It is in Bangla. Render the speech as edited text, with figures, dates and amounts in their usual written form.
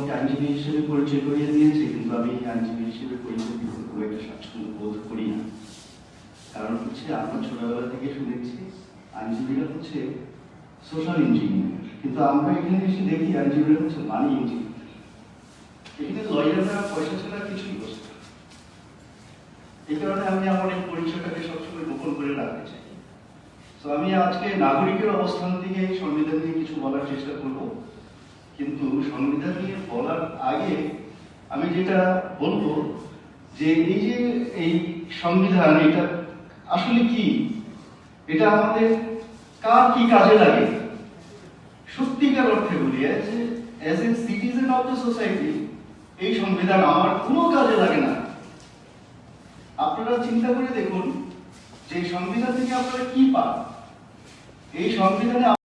আমাকে আইনজীবী হিসেবে পরিচয় করিয়ে দিয়েছে, কিন্তু আমি আইনজীবী হিসেবে পরিচয় দিতে খুব একটা স্বাচ্ছন্দ্য বোধ করি না। কারণ হচ্ছে আমরা ছোটবেলা থেকে শুনেছি আইনজীবীরা হচ্ছে সোশ্যাল ইঞ্জিনিয়ার, কিন্তু আমরা এখানে এসে দেখি আইনজীবীরা হচ্ছে মানি ইঞ্জিনিয়ার। এখানে লয়াররা পয়সা ছাড়া কিছুই বসে না। এই কারণে আমি আমার এই পরিচয়টাকে সবসময় গোপন করে রাখতে চাই। তো আমি আজকে নাগরিকের অবস্থান থেকে সংবিধান নিয়ে কিছু বলার চেষ্টা করব, কিন্তু সংবিধান নিয়ে বলার আগে আমি যেটা বলবো যে এই সংবিধান এটা আসলে কি, এটা আমাদের কার কি কাজে লাগে। সত্যিকার অর্থে বলি যে as a citizen of the society এই সংবিধান আমার কোনো কাজে লাগে না। আপনারা চিন্তা করে দেখুন যে সংবিধান থেকে আপনারা কি পান। এই সংবিধানে